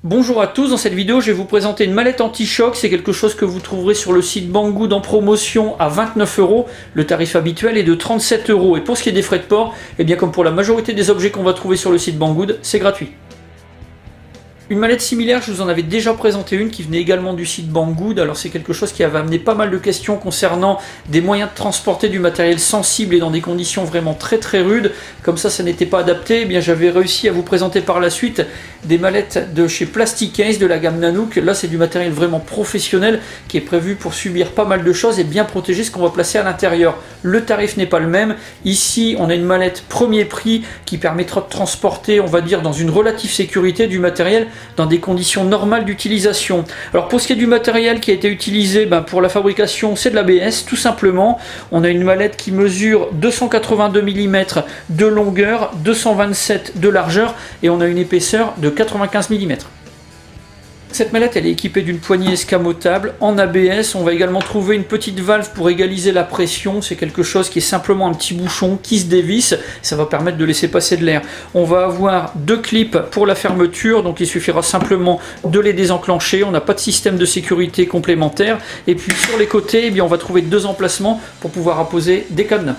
Bonjour à tous, dans cette vidéo je vais vous présenter une mallette anti-choc. C'est quelque chose que vous trouverez sur le site Banggood en promotion à 29 €. Le tarif habituel est de 37 €. Et pour ce qui est des frais de port, eh bien comme pour la majorité des objets qu'on va trouver sur le site Banggood, c'est gratuit. Une mallette similaire, je vous en avais déjà présenté une qui venait également du site Banggood. Alors c'est quelque chose qui avait amené pas mal de questions concernant des moyens de transporter du matériel sensible et dans des conditions vraiment très rudes. Comme ça n'était pas adapté, eh bien j'avais réussi à vous présenter par la suite des mallettes de chez Plasticase de la gamme Nanook. Là c'est du matériel vraiment professionnel qui est prévu pour subir pas mal de choses et bien protéger ce qu'on va placer à l'intérieur. Le tarif n'est pas le même. Ici on a une mallette premier prix qui permettra de transporter, on va dire, dans une relative sécurité du matériel dans des conditions normales d'utilisation. Alors pour ce qui est du matériel qui a été utilisé pour la fabrication, c'est de l'ABS tout simplement. On a une mallette qui mesure 282 mm de longueur, 227 de largeur et on a une épaisseur de 95 mm. Cette mallette elle est équipée d'une poignée escamotable en ABS. On va également trouver une petite valve pour égaliser la pression. C'est quelque chose qui est simplement un petit bouchon qui se dévisse. Ça va permettre de laisser passer de l'air. On va avoir deux clips pour la fermeture, donc il suffira simplement de les désenclencher. On n'a pas de système de sécurité complémentaire. Et puis sur les côtés, eh bien, on va trouver deux emplacements pour pouvoir apposer des cadenas.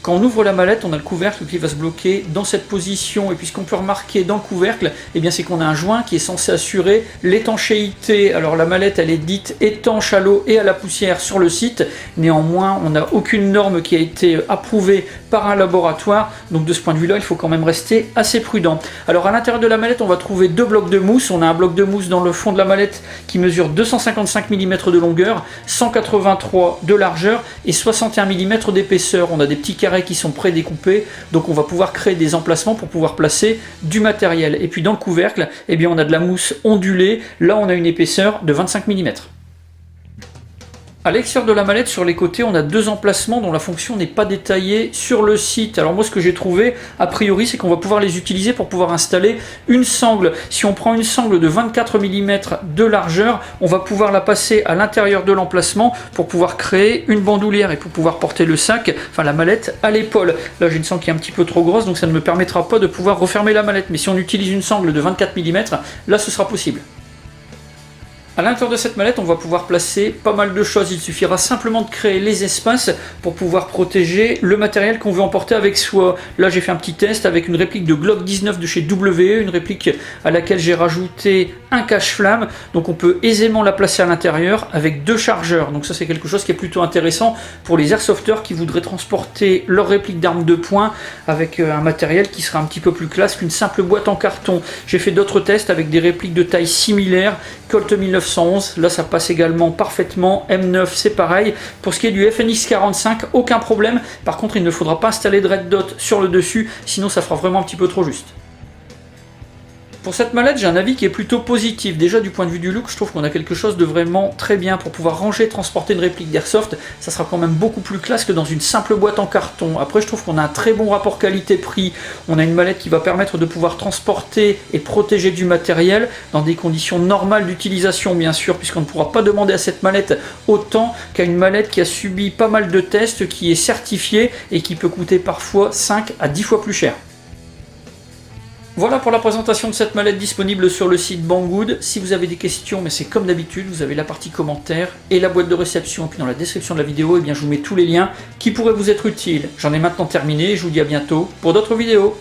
Quand on ouvre la mallette, on a le couvercle qui va se bloquer dans cette position. Et puis ce qu'on peut remarquer dans le couvercle, eh bien, c'est qu'on a un joint qui est censé assurer l'étanchéité. Alors la mallette, elle est dite étanche à l'eau et à la poussière sur le site. Néanmoins, on n'a aucune norme qui a été approuvée par un laboratoire. Donc de ce point de vue-là, il faut quand même rester assez prudent. Alors à l'intérieur de la mallette, on va trouver deux blocs de mousse. On a un bloc de mousse dans le fond de la mallette qui mesure 255 mm de longueur, 183 de largeur et 61 mm d'épaisseur. On a des petits carrés qui sont prédécoupés, donc on va pouvoir créer des emplacements pour pouvoir placer du matériel. Et puis dans le couvercle, eh bien, on a de la mousse ondulée. Là, on a une épaisseur de 25 mm. À l'extérieur de la mallette, sur les côtés, on a deux emplacements dont la fonction n'est pas détaillée sur le site. Alors moi, ce que j'ai trouvé, a priori, c'est qu'on va pouvoir les utiliser pour pouvoir installer une sangle. Si on prend une sangle de 24 mm de largeur, on va pouvoir la passer à l'intérieur de l'emplacement pour pouvoir créer une bandoulière et pour pouvoir porter le sac, enfin la mallette, à l'épaule. Là, j'ai une sangle qui est un petit peu trop grosse, donc ça ne me permettra pas de pouvoir refermer la mallette. Mais si on utilise une sangle de 24 mm, là, ce sera possible. À l'intérieur de cette mallette, on va pouvoir placer pas mal de choses. Il suffira simplement de créer les espaces pour pouvoir protéger le matériel qu'on veut emporter avec soi. Là, j'ai fait un petit test avec une réplique de Glock 19 de chez WE, une réplique à laquelle j'ai rajouté un cache-flamme. Donc on peut aisément la placer à l'intérieur avec deux chargeurs. Donc ça, c'est quelque chose qui est plutôt intéressant pour les airsofters qui voudraient transporter leur réplique d'arme de poing avec un matériel qui sera un petit peu plus classe qu'une simple boîte en carton. J'ai fait d'autres tests avec des répliques de taille similaire, Colt 1911, là ça passe également parfaitement, M9 c'est pareil. Pour ce qui est du FNX 45, aucun problème. Par contre, il ne faudra pas installer de red dot sur le dessus, sinon ça fera vraiment un petit peu trop juste. Pour cette mallette, j'ai un avis qui est plutôt positif. Déjà du point de vue du look, je trouve qu'on a quelque chose de vraiment très bien pour pouvoir ranger et transporter une réplique d'airsoft. Ça sera quand même beaucoup plus classe que dans une simple boîte en carton. Après, je trouve qu'on a un très bon rapport qualité-prix. On a une mallette qui va permettre de pouvoir transporter et protéger du matériel dans des conditions normales d'utilisation, bien sûr, puisqu'on ne pourra pas demander à cette mallette autant qu'à une mallette qui a subi pas mal de tests, qui est certifiée et qui peut coûter parfois 5 à 10 fois plus cher. Voilà pour la présentation de cette mallette disponible sur le site Banggood. Si vous avez des questions, mais c'est comme d'habitude, vous avez la partie commentaires et la boîte de réception. Et puis dans la description de la vidéo, eh bien, je vous mets tous les liens qui pourraient vous être utiles. J'en ai maintenant terminé et je vous dis à bientôt pour d'autres vidéos.